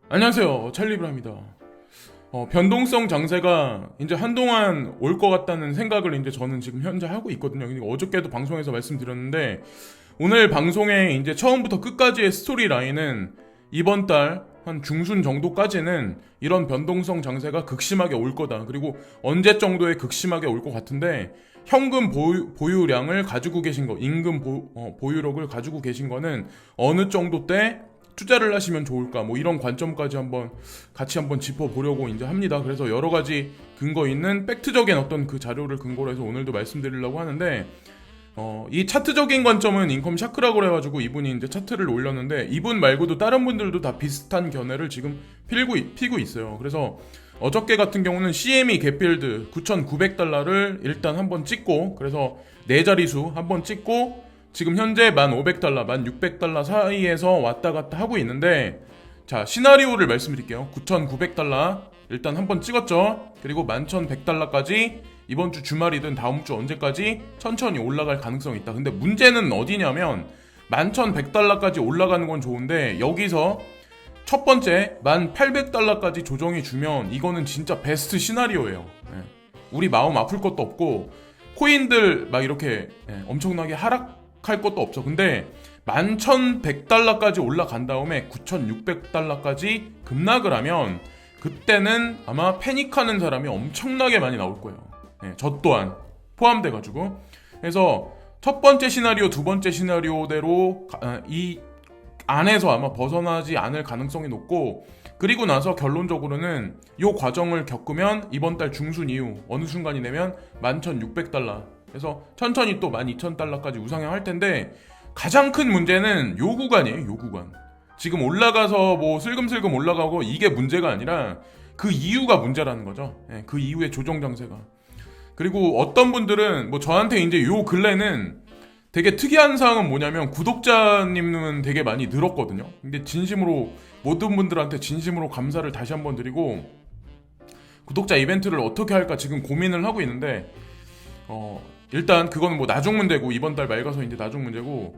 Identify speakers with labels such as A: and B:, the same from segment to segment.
A: 안녕하세요, 찰리브라입니다. 변동성 장세가 이제 한동안 올 것 같다는 생각을 이제 저는 지금 현재 하고 있거든요. 그러니까 어저께도 방송에서 말씀드렸는데, 오늘 방송의 이제 처음부터 끝까지의 스토리 라인은 이번 달 한 중순 정도까지는 이런 변동성 장세가 극심하게 올 거다. 그리고 언제 정도에 극심하게 올 것 같은데, 현금 보유량을 가지고 계신 거, 보유력을 가지고 계신 거는 어느 정도 때 투자를 하시면 좋을까, 뭐 이런 관점까지 같이 한번 짚어보려고 이제 합니다. 그래서 여러 가지 근거 있는 팩트적인 어떤 그 자료를 근거로 해서 오늘도 말씀드리려고 하는데, 이 차트적인 관점은 인컴 샤크라고 해가지고 이분이 이제 차트를 올렸는데, 이분 말고도 다른 분들도 다 비슷한 견해를 지금 피고 있어요. 그래서 어저께 같은 경우는 CME 겟빌드 9,900달러를 일단 한번 찍고, 그래서 네 자리수 한번 찍고 지금 현재 1,500달러, 1,600달러 사이에서 왔다 갔다 하고 있는데, 자, 시나리오를 말씀드릴게요. 9,900달러 일단 한번 찍었죠. 그리고 11,100달러까지 이번 주 주말이든 다음 주 언제까지 천천히 올라갈 가능성이 있다. 근데 문제는 어디냐면 11,100달러까지 올라가는 건 좋은데, 여기서 첫 번째 1,800달러까지 조정이 주면 이거는 진짜 베스트 시나리오예요. 예. 우리 마음 아플 것도 없고 코인들 막 이렇게 엄청나게 하락할 것도 없어. 근데 11,100달러까지 올라간 다음에 9,600달러까지 급락을 하면 그때는 아마 패닉하는 사람이 엄청나게 많이 나올 거예요. 저 또한 포함돼가지고. 그래서 첫 번째 시나리오, 두 번째 시나리오대로 이 안에서 아마 벗어나지 않을 가능성이 높고, 그리고 나서 결론적으로는 이 과정을 겪으면 이번 달 중순 이후 어느 순간이 되면 11,600달러, 그래서 천천히 또 12,000달러까지 우상향할 텐데, 가장 큰 문제는 요 구간이에요. 요 구간. 지금 올라가서 뭐 슬금슬금 올라가고 이게 문제가 아니라 그 이유가 문제라는 거죠. 그 이후의 조정 장세가. 그리고 어떤 분들은 뭐 저한테 이제 요 근래는 되게 특이한 사항은 뭐냐면, 구독자님은 되게 많이 늘었거든요. 근데 진심으로 모든 분들한테 진심으로 감사를 다시 한번 드리고, 구독자 이벤트를 어떻게 할까 지금 고민을 하고 있는데, 일단 그거는 뭐 나중 문제고, 이번 달 말 가서 이제 나중 문제고,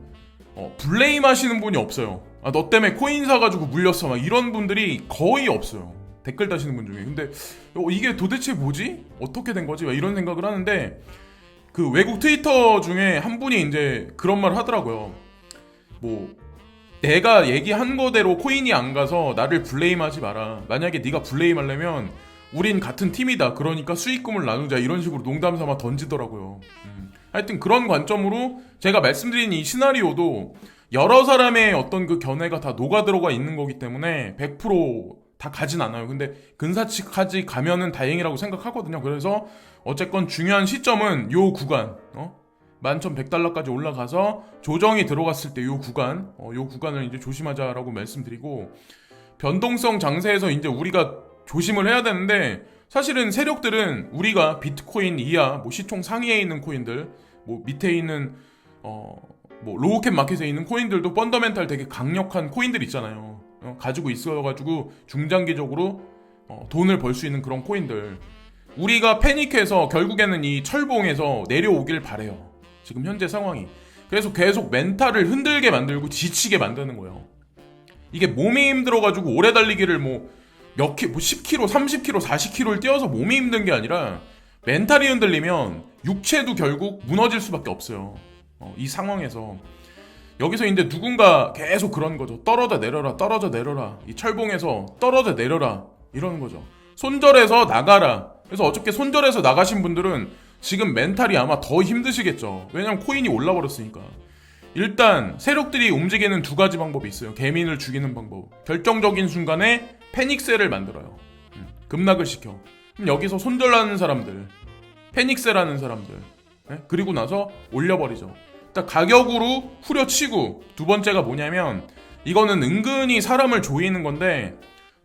A: 블레임 하시는 분이 없어요. 너 때문에 코인 사가지고 물렸어, 막 이런 분들이 거의 없어요. 댓글 다시는 분 중에. 근데 이게 도대체 뭐지? 어떻게 된 거지? 막 이런 생각을 하는데, 그 외국 트위터 중에 한 분이 이제 그런 말 하더라고요. 뭐 내가 얘기한 거대로 코인이 안 가서 나를 블레임하지 마라. 만약에 네가 블레임하려면 우린 같은 팀이다. 그러니까 수익금을 나누자. 이런 식으로 농담 삼아 던지더라고요. 하여튼 그런 관점으로 제가 말씀드린 이 시나리오도 여러 사람의 어떤 그 견해가 다 녹아 들어가 있는 거기 때문에 100%다 가진 않아요. 근데 근사치까지 가면은 다행이라고 생각하거든요. 그래서 어쨌건 중요한 시점은 요 구간, 11,100달러까지 올라가서 조정이 들어갔을 때 요 구간, 요 구간을 이제 조심하자라고 말씀드리고, 변동성 장세에서 이제 우리가 조심을 해야 되는데, 사실은 세력들은 우리가 비트코인 이하, 뭐 시총 상위에 있는 코인들, 뭐 밑에 있는 뭐 로우캡 마켓에 있는 코인들도 펀더멘탈 되게 강력한 코인들 있잖아요. 가지고 있어가지고 중장기적으로 돈을 벌 수 있는 그런 코인들. 우리가 패닉해서 결국에는 이 철봉에서 내려오길 바래요. 지금 현재 상황이. 그래서 계속 멘탈을 흔들게 만들고 지치게 만드는 거예요. 이게 몸이 힘들어가지고 오래 달리기를 뭐 10km, 30km, 40km를 뛰어서 몸이 힘든 게 아니라, 멘탈이 흔들리면 육체도 결국 무너질 수밖에 없어요. 이 상황에서. 여기서 이제 누군가 계속 그런 거죠. 떨어져 내려라, 떨어져 내려라. 이 철봉에서 떨어져 내려라. 이러는 거죠. 손절해서 나가라. 그래서 어저께 손절해서 나가신 분들은 지금 멘탈이 아마 더 힘드시겠죠. 왜냐면 코인이 올라버렸으니까. 일단 세력들이 움직이는 두 가지 방법이 있어요. 개민을 죽이는 방법. 결정적인 순간에 패닉셀을 만들어요. 급락을 시켜. 그럼 여기서 손절하는 사람들, 패닉셀하는 사람들, 그리고 나서 올려버리죠. 일단 가격으로 후려치고, 두 번째가 뭐냐면, 이거는 은근히 사람을 조이는 건데,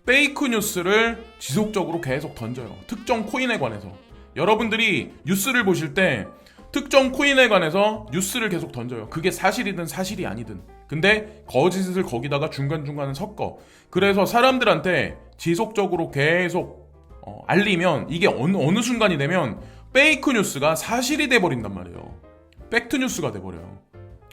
A: 페이크 뉴스를 지속적으로 계속 던져요. 특정 코인에 관해서. 여러분들이 뉴스를 보실 때 특정 코인에 관해서 뉴스를 계속 던져요. 그게 사실이든 사실이 아니든. 근데 거짓을 거기다가 중간중간에 섞어. 그래서 사람들한테 지속적으로 계속 알리면, 이게 어느 순간이 되면 페이크 뉴스가 사실이 돼버린단 말이에요. 팩트 뉴스가 돼버려요.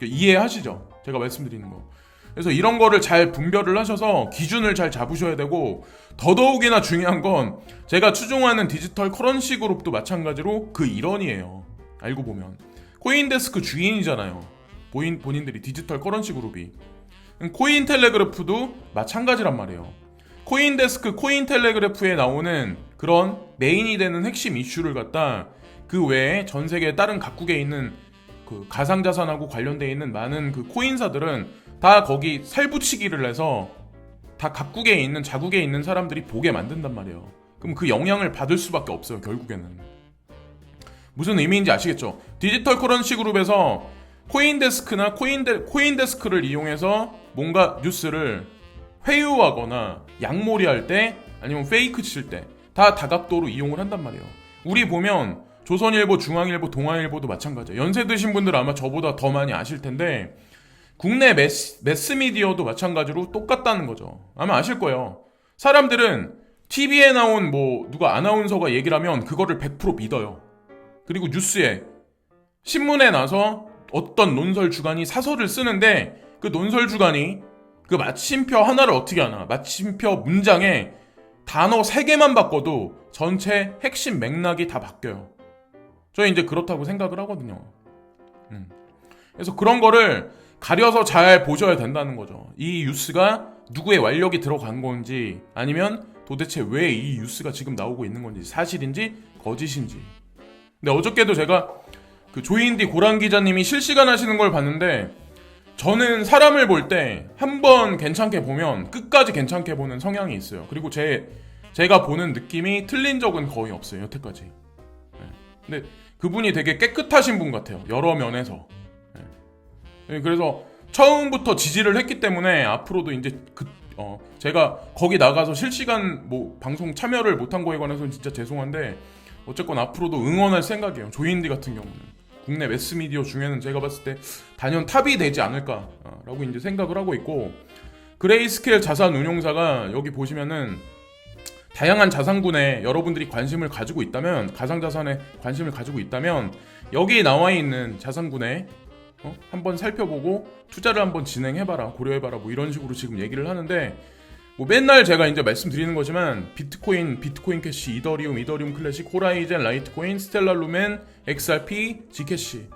A: 이해하시죠? 제가 말씀드리는 거. 그래서 이런 거를 잘 분별을 하셔서 기준을 잘 잡으셔야 되고, 더더욱이나 중요한 건 제가 추종하는 디지털 커런시 그룹도 마찬가지로 그 일원이에요. 알고 보면 코인데스크 주인이잖아요. 본인들이 디지털 커런시 그룹이. 코인텔레그래프도 마찬가지란 말이에요. 코인데스크, 코인텔레그래프에 나오는 그런 메인이 되는 핵심 이슈를 갖다 그 외에 전 세계 다른 각국에 있는 그 가상자산하고 관련되어 있는 많은 그 코인사들은 다 거기 살붙이기를 해서 다 각국에 있는 자국에 있는 사람들이 보게 만든단 말이에요. 그럼 그 영향을 받을 수밖에 없어요. 결국에는 무슨 의미인지 아시겠죠? 디지털 커런시 그룹에서 코인데스크나 코인데스크를 이용해서 뭔가 뉴스를 회유하거나 양몰이할 때 아니면 페이크 칠 때 다 다각도로 이용을 한단 말이에요. 우리 보면 조선일보, 중앙일보, 동아일보도 마찬가지예요. 연세 드신 분들 아마 저보다 더 많이 아실 텐데 국내 매스미디어도 마찬가지로 똑같다는 거죠. 아마 아실 거예요. 사람들은 TV에 나온 뭐 누가 아나운서가 얘기를 하면 그거를 100% 믿어요. 그리고 뉴스에 신문에 나서 어떤 논설 주간이 사설을 쓰는데 그 논설 주간이 그 마침표 하나를 어떻게 하나, 마침표 문장에 단어 3개만 바꿔도 전체 핵심 맥락이 다 바뀌어요. 저는 이제 그렇다고 생각을 하거든요. 그래서 그런 거를 가려서 잘 보셔야 된다는 거죠. 이 뉴스가 누구의 완력이 들어간 건지, 아니면 도대체 왜 이 뉴스가 지금 나오고 있는 건지, 사실인지 거짓인지. 근데 어저께도 제가 그 조인디 고란 기자님이 실시간 하시는 걸 봤는데, 저는 사람을 볼 때 한 번 괜찮게 보면 끝까지 괜찮게 보는 성향이 있어요. 그리고 제가 보는 느낌이 틀린 적은 거의 없어요, 여태까지. 근데 그분이 되게 깨끗하신 분 같아요, 여러 면에서. 그래서 처음부터 지지를 했기 때문에 앞으로도 이제 제가 거기 나가서 실시간 뭐 방송 참여를 못한 거에 관해서는 진짜 죄송한데, 어쨌건 앞으로도 응원할 생각이에요. 조인디 같은 경우는 국내 매스미디어 중에는 제가 봤을 때 단연 탑이 되지 않을까라고 이제 생각을 하고 있고, 그레이스케일 자산운용사가 여기 보시면은 다양한 자산군에 여러분들이 관심을 가지고 있다면, 가상자산에 관심을 가지고 있다면 여기 나와 있는 자산군에 한번 살펴보고 투자를 한번 진행해봐라, 고려해봐라, 뭐 이런 식으로 지금 얘기를 하는데, 뭐 맨날 제가 이제 말씀드리는 거지만 비트코인 캐시, 이더리움 클래식, 호라이젠, 라이트코인, 스텔라 루멘, XRP, 지캐시.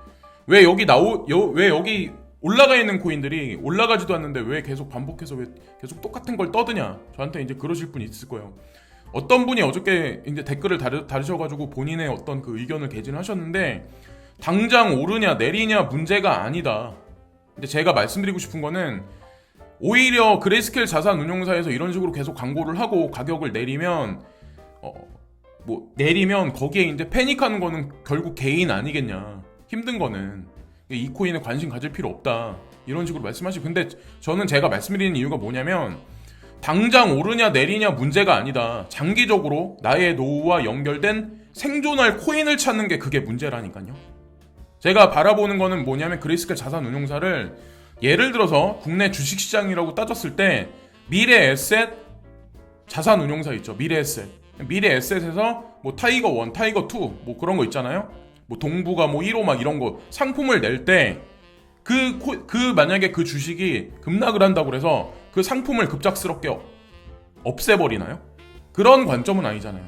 A: 왜 여기 올라가 있는 코인들이 올라가지도 않는데 왜 계속 반복해서 왜 계속 똑같은 걸 떠드냐? 저한테 이제 그러실 분이 있을 거예요. 어떤 분이 어저께 이제 댓글을 다루셔가지고 본인의 어떤 그 의견을 개진하셨는데, 당장 오르냐 내리냐 문제가 아니다. 근데 제가 말씀드리고 싶은 거는, 오히려 그레이스케일 자산운용사에서 이런 식으로 계속 광고를 하고 가격을 내리면 내리면 거기에 이제 패닉하는 거는 결국 개인 아니겠냐. 힘든 거는 이 코인에 관심 가질 필요 없다, 이런 식으로 말씀하시고. 근데 저는 제가 말씀드리는 이유가 뭐냐면, 당장 오르냐 내리냐 문제가 아니다. 장기적으로 나의 노후와 연결된 생존할 코인을 찾는 게 그게 문제라니까요. 제가 바라보는 거는 뭐냐면, 그레이스케일 자산운용사를 예를 들어서 국내 주식시장이라고 따졌을 때 미래 에셋 자산운용사 있죠. 미래 에셋에서 뭐 타이거 1, 타이거 2 뭐 그런 거 있잖아요. 뭐 동부가 뭐 1호 막 이런 거 상품을 낼 때 만약에 그 주식이 급락을 한다고 해서 그 상품을 급작스럽게 없애버리나요? 그런 관점은 아니잖아요.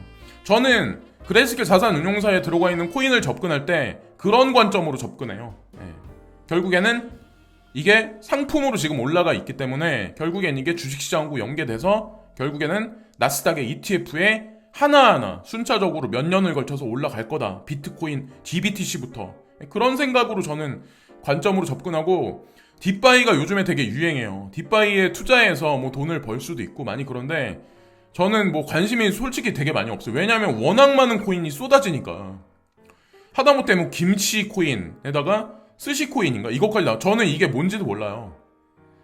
A: 저는 그레이스케일 자산운용사에 들어가 있는 코인을 접근할 때 그런 관점으로 접근해요. 결국에는 이게 상품으로 지금 올라가 있기 때문에 결국엔 이게 주식시장하고 연계돼서 결국에는 나스닥의 ETF에 하나하나 순차적으로 몇 년을 걸쳐서 올라갈 거다. 비트코인, GBTC부터. 그런 생각으로 저는 관점으로 접근하고, 딥바이가 요즘에 되게 유행해요. 딥바이에 투자해서 뭐 돈을 벌 수도 있고 많이. 그런데 저는 뭐 관심이 솔직히 되게 많이 없어요. 왜냐하면 워낙 많은 코인이 쏟아지니까. 하다못해 뭐 김치 코인에다가 스시 코인인가? 이것까지 나와. 저는 이게 뭔지도 몰라요.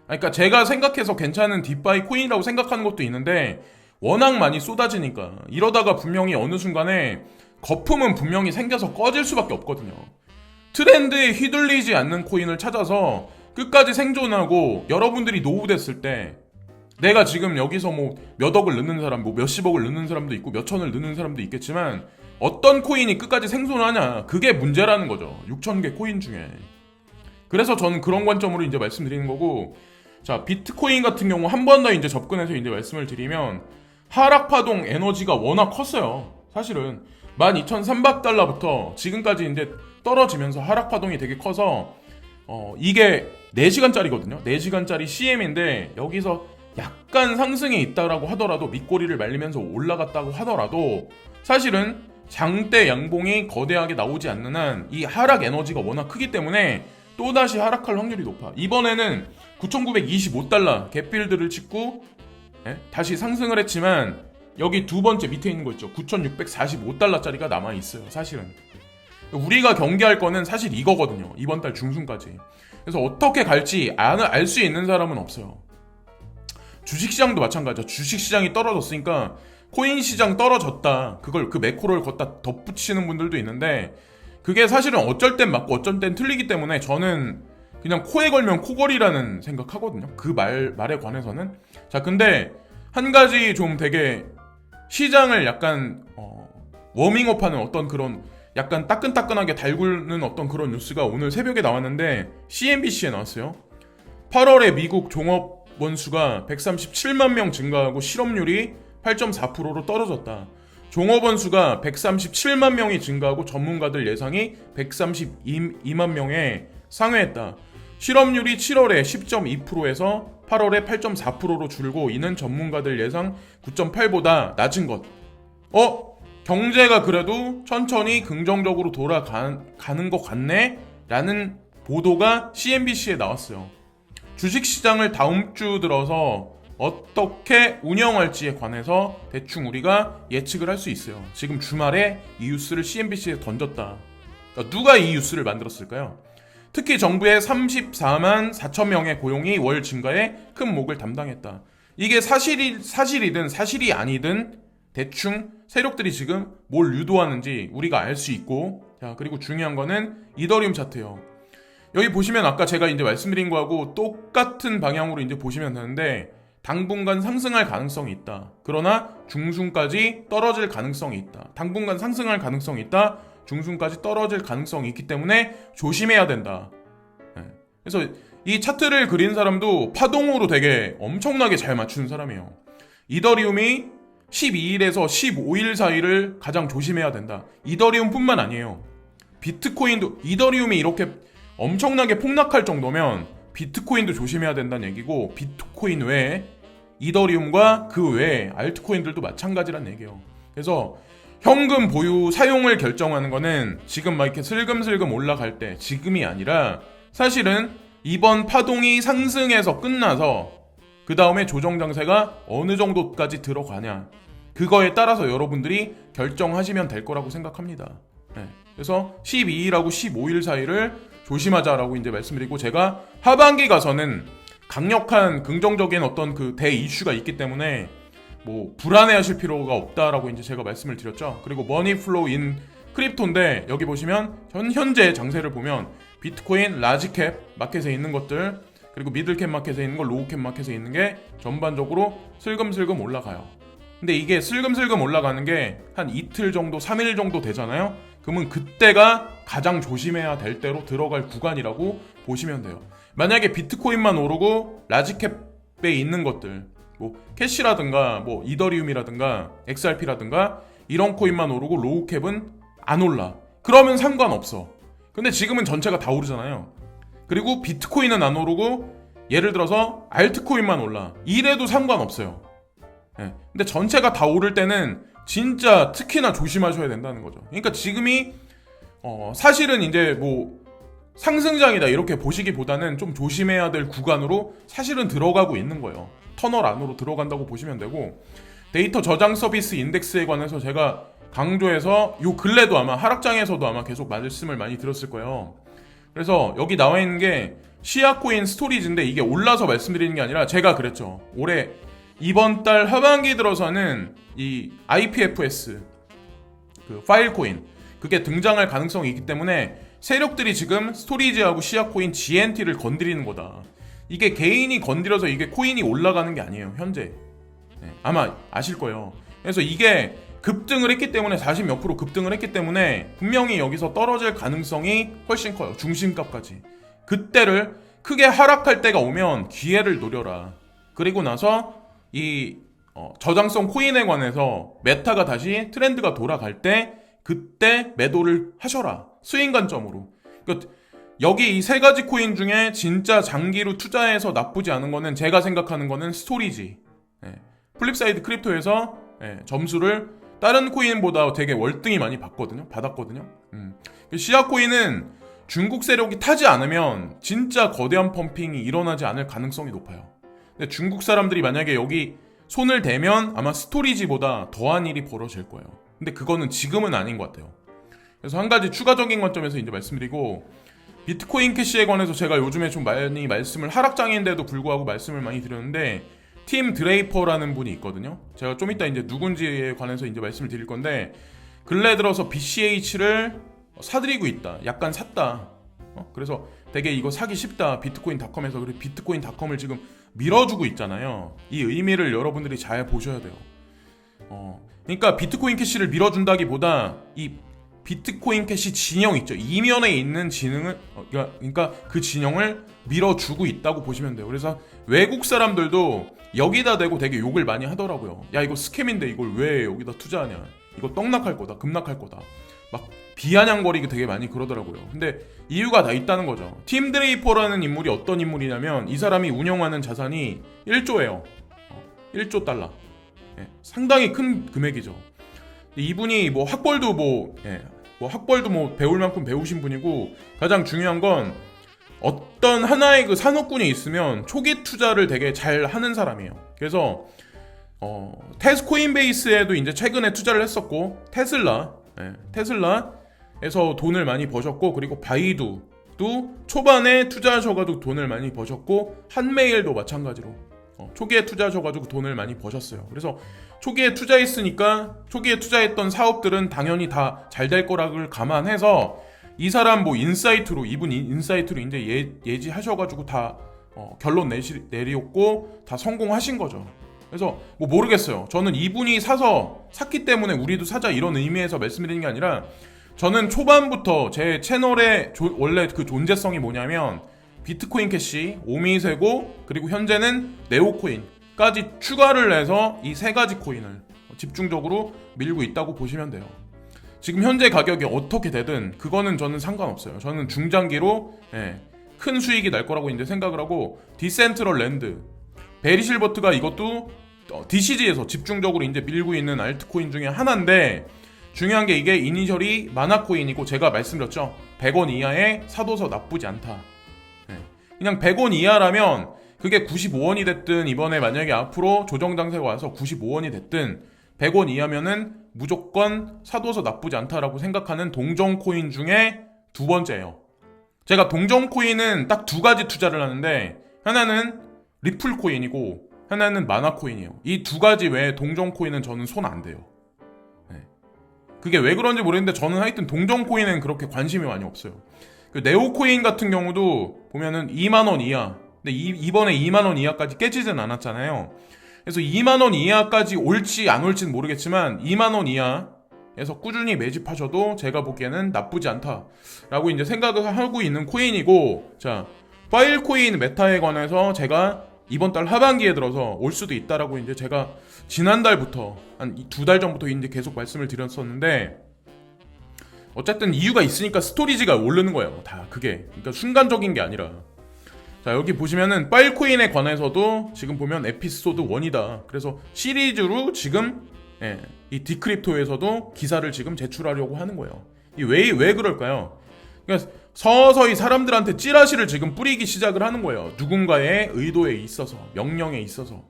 A: 그러니까 제가 생각해서 괜찮은 딥바이 코인이라고 생각하는 것도 있는데 워낙 많이 쏟아지니까 이러다가 분명히 어느 순간에 거품은 분명히 생겨서 꺼질 수밖에 없거든요. 트렌드에 휘둘리지 않는 코인을 찾아서 끝까지 생존하고, 여러분들이 노후됐을 때 내가 지금 여기서 뭐 몇 억을 넣는 사람, 뭐 몇십억을 넣는 사람도 있고 몇천을 넣는 사람도 있겠지만, 어떤 코인이 끝까지 생존하냐, 그게 문제라는 거죠. 6,000개 코인 중에. 그래서 저는 그런 관점으로 이제 말씀드리는 거고, 자, 비트코인 같은 경우 한 번 더 이제 접근해서 이제 말씀을 드리면 하락 파동 에너지가 워낙 컸어요. 사실은 12,300달러부터 지금까지 이제 떨어지면서 하락 파동이 되게 커서 이게 4시간짜리거든요. 4시간짜리 CM인데 여기서 약간 상승이 있다라고 하더라도 밑꼬리를 말리면서 올라갔다고 하더라도 사실은 장대 양봉이 거대하게 나오지 않는 한 이 하락 에너지가 워낙 크기 때문에 또다시 하락할 확률이 높아. 이번에는 9,925달러 갭빌드를 찍고 다시 상승을 했지만 여기 두 번째 밑에 있는 거 있죠. 9,645달러짜리가 남아있어요. 사실은 우리가 경계할 거는 사실 이거거든요. 이번 달 중순까지. 그래서 어떻게 갈지 알 수 있는 사람은 없어요. 주식시장도 마찬가지죠. 주식시장이 떨어졌으니까 코인 시장 떨어졌다, 그걸 그 매크로를 걷다 덧붙이는 분들도 있는데 그게 사실은 어쩔 땐 맞고 어쩔 땐 틀리기 때문에 저는 그냥 코에 걸면 코걸이라는 생각하거든요. 그 말에 관해서는. 자, 근데 한 가지 좀 되게 시장을 약간 워밍업하는 어떤 그런 약간 따끈따끈하게 달구는 어떤 그런 뉴스가 오늘 새벽에 나왔는데 CNBC에 나왔어요. 8월에 미국 종업 원수가 137만 명 증가하고 실업률이 8.4%로 떨어졌다. 종업원 수가 137만 명이 증가하고 전문가들 예상이 132만 명에 상회했다. 실업률이 7월에 10.2%에서 8월에 8.4%로 줄고 이는 전문가들 예상 9.8보다 낮은 것. 경제가 그래도 천천히 긍정적으로 돌아가는 것 같네? 라는 보도가 CNBC에 나왔어요. 주식시장을 다음 주 들어서 어떻게 운영할지에 관해서 대충 우리가 예측을 할 수 있어요. 지금 주말에 이 뉴스를 CNBC에 던졌다. 그러니까 누가 이 뉴스를 만들었을까요? 특히 정부의 34만 4천 명의 고용이 월 증가에 큰 목을 담당했다. 이게 사실이든 사실이 아니든 대충 세력들이 지금 뭘 유도하는지 우리가 알 수 있고, 자, 그리고 중요한 거는 이더리움 차트예요. 여기 보시면 아까 제가 이제 말씀드린 거하고 똑같은 방향으로 이제 보시면 되는데 당분간 상승할 가능성이 있다. 그러나 중순까지 떨어질 가능성이 있다. 당분간 상승할 가능성이 있다. 중순까지 떨어질 가능성이 있기 때문에 조심해야 된다. 그래서 이 차트를 그린 사람도 파동으로 되게 엄청나게 잘 맞추는 사람이에요. 이더리움이 12일에서 15일 사이를 가장 조심해야 된다. 이더리움뿐만 아니에요. 비트코인도, 이더리움이 이렇게 엄청나게 폭락할 정도면 비트코인도 조심해야 된다는 얘기고, 비트코인 외에 이더리움과 그 외에 알트코인들도 마찬가지란 얘기예요. 그래서 현금 보유 사용을 결정하는 거는 지금 막 이렇게 슬금슬금 올라갈 때, 지금이 아니라 사실은 이번 파동이 상승해서 끝나서 그 다음에 조정 장세가 어느 정도까지 들어가냐, 그거에 따라서 여러분들이 결정하시면 될 거라고 생각합니다. 그래서 12일하고 15일 사이를 조심하자라고 이제 말씀드리고, 제가 하반기 가서는 강력한 긍정적인 어떤 그 대 이슈가 있기 때문에 뭐 불안해하실 필요가 없다라고 이제 제가 말씀을 드렸죠. 그리고 머니 플로우 인 크립토인데 여기 보시면 현재 장세를 보면 비트코인 라지캡 마켓에 있는 것들, 그리고 미들캡 마켓에 있는 거, 로우캡 마켓에 있는 게 전반적으로 슬금슬금 올라가요. 근데 이게 슬금슬금 올라가는 게 한 이틀 정도, 3일 정도 되잖아요. 그러면 그때가 가장 조심해야 될 때로 들어갈 구간이라고 보시면 돼요. 만약에 비트코인만 오르고 라지캡에 있는 것들, 뭐 캐시라든가 뭐 이더리움이라든가 XRP라든가 이런 코인만 오르고 로우캡은 안 올라. 그러면 상관없어. 근데 지금은 전체가 다 오르잖아요. 그리고 비트코인은 안 오르고 예를 들어서 알트코인만 올라. 이래도 상관없어요. 근데 전체가 다 오를 때는 진짜 특히나 조심하셔야 된다는 거죠. 그러니까 지금이 사실은 이제 뭐 상승장이다 이렇게 보시기보다는 좀 조심해야 될 구간으로 사실은 들어가고 있는 거예요. 터널 안으로 들어간다고 보시면 되고, 데이터 저장 서비스 인덱스에 관해서 제가 강조해서 요 근래도 아마 하락장에서도 아마 계속 말씀을 많이 드렸을 거예요. 그래서 여기 나와 있는 게 시아코인 스토리지인데 이게 올라서 말씀드리는 게 아니라 제가 그랬죠. 올해 이번 달 하반기 들어서는 이 IPFS 그 파일 코인 그게 등장할 가능성이 있기 때문에 세력들이 지금 스토리지하고 시아코인 GNT를 건드리는 거다. 이게 개인이 건드려서 이게 코인이 올라가는 게 아니에요. 현재 아마 아실 거예요. 그래서 이게 급등을 했기 때문에 40 몇 프로 급등을 했기 때문에 분명히 여기서 떨어질 가능성이 훨씬 커요. 중심값까지. 크게 하락할 때가 오면 기회를 노려라. 그리고 나서 이 저장성 코인에 관해서 메타가 다시 트렌드가 돌아갈 때 그때 매도를 하셔라. 스윙 관점으로. 그러니까 여기 이 세 가지 코인 중에 진짜 장기로 투자해서 나쁘지 않은 거는 제가 생각하는 거는 스토리지. 플립사이드 크립토에서 점수를 다른 코인보다 되게 월등히 많이 받았거든요. 시아 코인은 중국 세력이 타지 않으면 진짜 거대한 펌핑이 일어나지 않을 가능성이 높아요. 근데 중국 사람들이 만약에 여기 손을 대면 아마 스토리지보다 더한 일이 벌어질 거예요. 근데 그거는 지금은 아닌 것 같아요. 그래서 한 가지 추가적인 관점에서 이제 말씀드리고, 비트코인 캐시에 관해서 제가 요즘에 좀 많이 말씀을, 하락장인데도 불구하고 말씀을 많이 드렸는데, 팀 드레이퍼라는 분이 있거든요. 제가 좀 이따 이제 누군지에 관해서 이제 말씀을 드릴 건데, 근래 들어서 BCH를 사들이고 있다. 약간 샀다. 그래서 되게 이거 사기 쉽다. 비트코인닷컴에서. 그리고 비트코인닷컴을 지금 밀어주고 있잖아요. 이 의미를 여러분들이 잘 보셔야 돼요. 그러니까 비트코인 캐시를 밀어준다기보다 이 비트코인 캐시 진영 있죠. 이면에 있는 진영을, 그러니까 그 진영을 밀어주고 있다고 보시면 돼요. 그래서 외국 사람들도 여기다 대고 되게 욕을 많이 하더라고요. 야, 이거 스캠인데 이걸 왜 여기다 투자하냐. 이거 떡락할 거다. 급락할 거다. 막 비아냥거리게 되게 많이 그러더라고요. 근데 이유가 다 있다는 거죠. 팀 드레이퍼라는 인물이 어떤 인물이냐면, 이 사람이 운영하는 자산이 1조예요. 1조 달러. 상당히 큰 금액이죠. 이분이 뭐 학벌도 배울 만큼 배우신 분이고, 가장 중요한 건 어떤 하나의 그 산업군에 있으면 초기 투자를 되게 잘 하는 사람이에요. 그래서 코인베이스에도 이제 최근에 투자를 했었고, 테슬라에서 돈을 많이 버셨고, 그리고 바이두도 초반에 투자하셔가지고 돈을 많이 버셨고, 한메일도 마찬가지로 초기에 투자하셔가지고 돈을 많이 버셨어요. 그래서 초기에 투자했으니까 초기에 투자했던 사업들은 당연히 다 잘 될 거라고 감안해서 이 사람 뭐 이분 인사이트로 이제 예지하셔가지고 다 결론 내리었고 다 성공하신 거죠. 그래서 뭐 모르겠어요. 저는 이분이 샀기 때문에 우리도 사자 이런 의미에서 말씀드리는 게 아니라, 저는 초반부터 제 채널의 원래 그 존재성이 뭐냐면 비트코인 캐시, 오미세고, 그리고 현재는 네오코인까지 추가를 해서 이 세 가지 코인을 집중적으로 밀고 있다고 보시면 돼요. 지금 현재 가격이 어떻게 되든 그거는 저는 상관없어요. 저는 중장기로 큰 수익이 날 거라고 이제 생각을 하고, 디센트럴랜드, 베리 실버트가 이것도 DCG에서 집중적으로 이제 밀고 있는 알트코인 중에 하나인데, 중요한 게 이게 이니셜이 마나코인이고, 제가 말씀드렸죠. 100원 이하에 사둬서 나쁘지 않다. 그냥 100원 이하라면 그게 95원이 됐든, 이번에 만약에 앞으로 조정 장세가 와서 95원이 됐든 100원 이하면은 무조건 사둬서 나쁘지 않다라고 생각하는 동종 코인 중에 두 번째예요. 제가 동종 코인은 딱 두 가지 투자를 하는데, 하나는 리플 코인이고 하나는 마나 코인이에요. 이 두 가지 외에 동종 코인은 저는 손 안 대요. 그게 왜 그런지 모르겠는데 저는 하여튼 동종 코인은 그렇게 관심이 많이 없어요. 그 네오 코인 같은 경우도 보면은 2만 원 이하. 근데 이번에 2만 원 이하까지 깨지진 않았잖아요. 그래서 2만 원 이하까지 올지 안 올지는 모르겠지만 2만 원 이하에서 꾸준히 매집하셔도 제가 보기에는 나쁘지 않다라고 이제 생각을 하고 있는 코인이고, 자, 파일코인 메타에 관해서 제가 이번 달 하반기에 들어서 올 수도 있다라고 이제 제가 지난달부터 한 2달 전부터 이제 계속 말씀을 드렸었는데, 어쨌든 이유가 있으니까 스토리지가 오르는 거예요. 다 그게. 그러니까 순간적인 게 아니라. 자, 여기 보시면은 파일코인에 관해서도 지금 보면 에피소드 1이다. 그래서 시리즈로 지금 이 디크립토에서도 기사를 지금 제출하려고 하는 거예요. 왜 그럴까요? 그러니까 서서히 사람들한테 찌라시를 지금 뿌리기 시작을 하는 거예요. 누군가의 의도에 있어서, 명령에 있어서.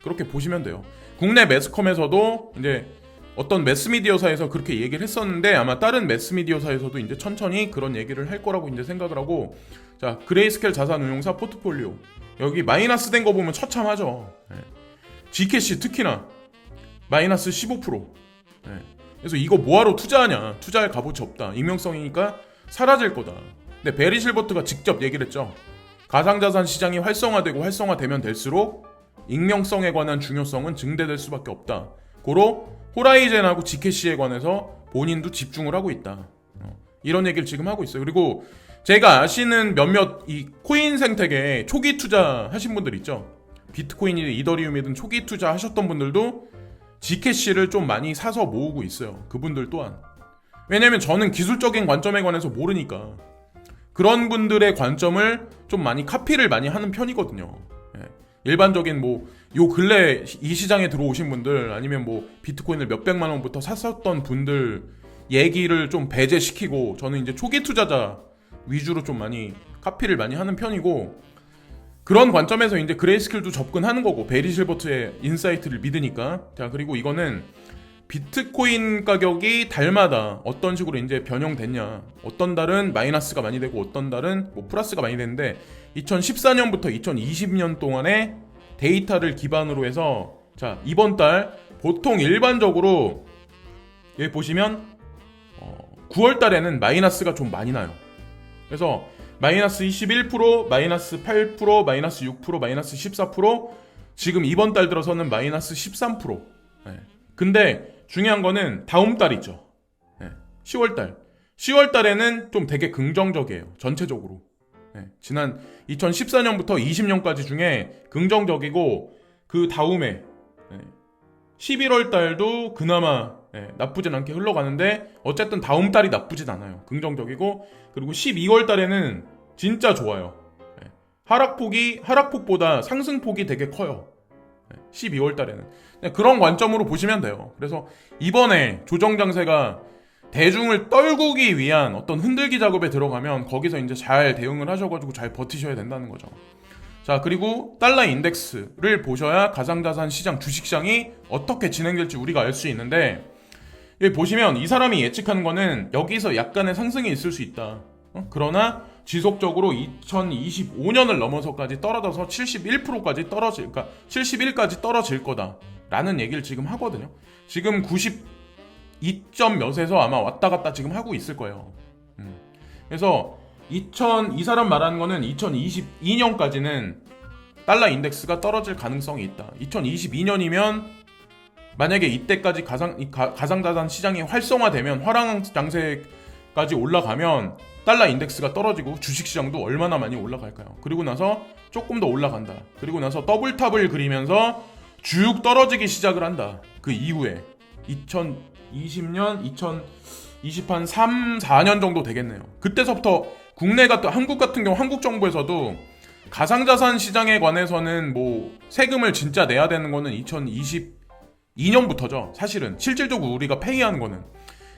A: 그렇게 보시면 돼요. 국내 매스컴에서도 이제 어떤 매스미디어사에서 그렇게 얘기를 했었는데, 아마 다른 매스미디어사에서도 이제 천천히 그런 얘기를 할 거라고 이제 생각을 하고, 자, 그레이스켈 자산운용사 포트폴리오. 여기 마이너스 된 거 보면 처참하죠. G캐시 특히나 마이너스 15%. 그래서 이거 뭐하러 투자하냐. 투자할 값어치 없다. 익명성이니까 사라질 거다. 근데 베리 실버트가 직접 얘기를 했죠. 가상자산 시장이 활성화되면 될수록 익명성에 관한 중요성은 증대될 수밖에 없다. 고로 호라이젠하고 G캐시에 관해서 본인도 집중을 하고 있다. 이런 얘기를 지금 하고 있어요. 그리고 제가 아시는 몇몇 이 코인 생태계에 초기 투자 하신 분들 있죠. 비트코인이든 이더리움이든 초기 투자 하셨던 분들도 G캐시를 좀 많이 사서 모으고 있어요. 그분들 또한. 왜냐면 저는 기술적인 관점에 관해서 모르니까 그런 분들의 관점을 좀 많이 카피를 많이 하는 편이거든요. 예. 일반적인 뭐 요 근래 이 시장에 들어오신 분들 아니면 뭐 비트코인을 몇백만 원부터 샀었던 분들 얘기를 좀 배제시키고 저는 이제 초기 투자자 위주로 좀 많이 카피를 많이 하는 편이고, 그런 관점에서 이제 그레이스킬도 접근하는 거고 베리 실버트의 인사이트를 믿으니까. 자, 그리고 이거는 비트코인 가격이 달마다 어떤 식으로 이제 변형됐냐, 어떤 달은 마이너스가 많이 되고 어떤 달은 뭐 플러스가 많이 되는데 2014년부터 2020년 동안의 데이터를 기반으로 해서 자, 이번 달 보통 일반적으로 여기 보시면 9월 달에는 마이너스가 좀 많이 나요. 그래서 마이너스 21%, 마이너스 8%, 마이너스 6%, 마이너스 14%, 지금 이번 달 들어서는 마이너스 13%. 네. 근데 중요한 거는 다음 달이죠. 네. 10월 달. 10월 달에는 좀 되게 긍정적이에요. 전체적으로. 네. 지난 2014년부터 20년까지 중에 긍정적이고, 그 다음에 11월 달도 그나마 나쁘진 않게 흘러가는데 어쨌든 다음 달이 나쁘진 않아요. 긍정적이고, 그리고 12월 달에는 진짜 좋아요. 하락폭보다 상승폭이 되게 커요. 12월 달에는. 그런 관점으로 보시면 돼요. 그래서 이번에 조정장세가 대중을 떨구기 위한 어떤 흔들기 작업에 들어가면 거기서 이제 잘 대응을 하셔가지고 잘 버티셔야 된다는 거죠. 자, 그리고 달러 인덱스를 보셔야 가상자산 시장, 주식시장이 어떻게 진행될지 우리가 알 수 있는데, 여기 보시면 이 사람이 예측하는 거는 여기서 약간의 상승이 있을 수 있다. 그러나 지속적으로 2025년을 넘어서까지 떨어져서 71%까지 떨어질, 그러니까 71까지 떨어질 거다라는 얘기를 지금 하거든요. 지금 92점 몇에서 아마 왔다 갔다 지금 하고 있을 거예요. 그래서 이 사람 말하는 거는 2022년까지는 달러 인덱스가 떨어질 가능성이 있다. 2022년이면 만약에 이때까지 가상자산 시장이 활성화되면, 화랑장세까지 올라가면 달러 인덱스가 떨어지고 주식시장도 얼마나 많이 올라갈까요? 그리고 나서 조금 더 올라간다. 그리고 나서 더블탑을 그리면서 쭉 떨어지기 시작을 한다. 그 이후에 2020년, 2023, 4년 정도 되겠네요. 그때서부터 한국 같은 경우 한국 정부에서도 가상자산 시장에 관해서는 뭐 세금을 진짜 내야 되는 거는 2022년부터죠. 사실은 실질적으로 우리가 페이하는 거는.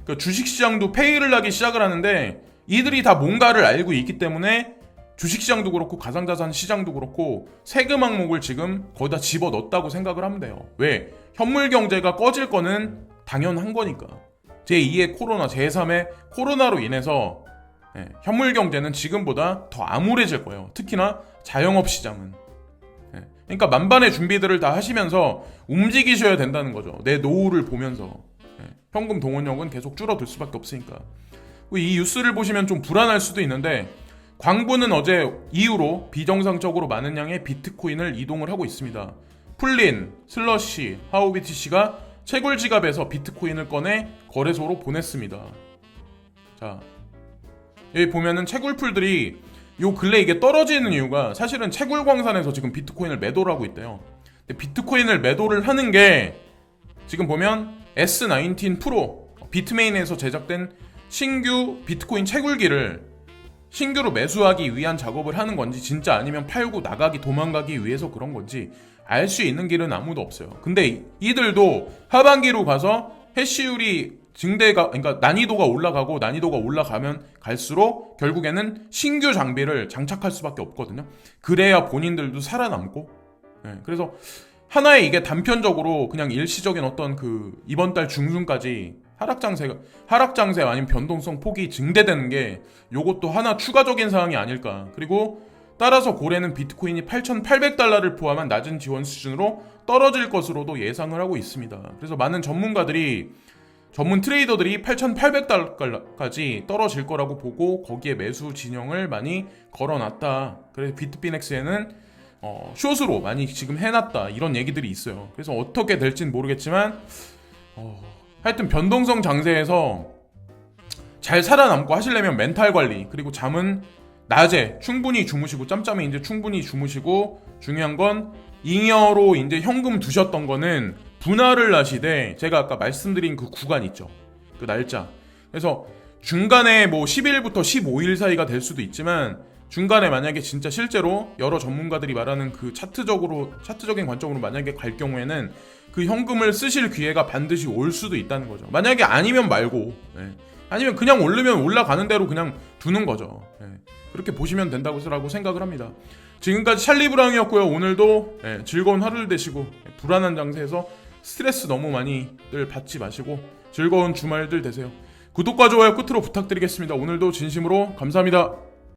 A: 그러니까 주식시장도 페이를 하기 시작을 하는데 이들이 다 뭔가를 알고 있기 때문에 주식시장도 그렇고 가상자산 시장도 그렇고 세금 항목을 지금 거기다 집어넣었다고 생각을 하면 돼요. 왜? 현물 경제가 꺼질 거는 당연한 거니까. 제2의 코로나, 제3의 코로나로 인해서 현물 경제는 지금보다 더 암울해질 거예요. 특히나 자영업 시장은. 그러니까 만반의 준비들을 다 하시면서 움직이셔야 된다는 거죠. 내 노후를 보면서. 현금 동원력은 계속 줄어들 수밖에 없으니까. 이 뉴스를 보시면 좀 불안할 수도 있는데, 광부는 어제 이후로 비정상적으로 많은 양의 비트코인을 이동을 하고 있습니다. 풀린, 슬러시, 하우비티씨가 채굴 지갑에서 비트코인을 꺼내 거래소로 보냈습니다. 자, 여기 보면은 채굴풀들이 요 근래 이게 떨어지는 이유가 사실은 채굴광산에서 지금 비트코인을 매도를 하고 있대요. 근데 비트코인을 매도를 하는 게 지금 보면 S19 프로, 비트메인에서 제작된 신규 비트코인 채굴기를 신규로 매수하기 위한 작업을 하는 건지, 진짜 아니면 팔고 도망가기 위해서 그런 건지 알 수 있는 길은 아무도 없어요. 근데 이들도 하반기로 가서 해시율이 그러니까 난이도가 올라가면 갈수록 결국에는 신규 장비를 장착할 수밖에 없거든요. 그래야 본인들도 살아남고. 그래서 하나의 이게 단편적으로 그냥 일시적인 어떤 이번 달 중순까지 하락장세 아니면 변동성 폭이 증대되는 게 요것도 하나 추가적인 사항이 아닐까. 그리고 따라서 고래는 비트코인이 8,800달러를 포함한 낮은 지원 수준으로 떨어질 것으로도 예상을 하고 있습니다. 그래서 많은 전문 트레이더들이 8,800달러까지 떨어질 거라고 보고 거기에 매수 진영을 많이 걸어놨다. 그래서 비트비넥스에는 숏으로 많이 지금 해놨다, 이런 얘기들이 있어요. 그래서 어떻게 될지는 모르겠지만 하여튼 변동성 장세에서 잘 살아남고 하시려면 멘탈 관리, 그리고 잠은 낮에 충분히 주무시고, 짬짬이 이제 충분히 주무시고, 중요한 건 잉여로 이제 현금 두셨던 거는 분할을 하시되, 제가 아까 말씀드린 그 구간 있죠, 그 날짜. 그래서 중간에 뭐 10일부터 15일 사이가 될 수도 있지만, 중간에 만약에 진짜 실제로 여러 전문가들이 말하는 그 차트적인 관점으로 만약에 갈 경우에는 그 현금을 쓰실 기회가 반드시 올 수도 있다는 거죠. 만약에 아니면 말고, 아니면 그냥 오르면 올라가는 대로 그냥 두는 거죠. 그렇게 보시면 된다고 생각을 합니다. 지금까지 찰리 브라운이었고요. 오늘도 즐거운 하루를 되시고, 불안한 장세에서 스트레스 너무 많이들 받지 마시고 즐거운 주말들 되세요. 구독과 좋아요 끝으로 부탁드리겠습니다. 오늘도 진심으로 감사합니다.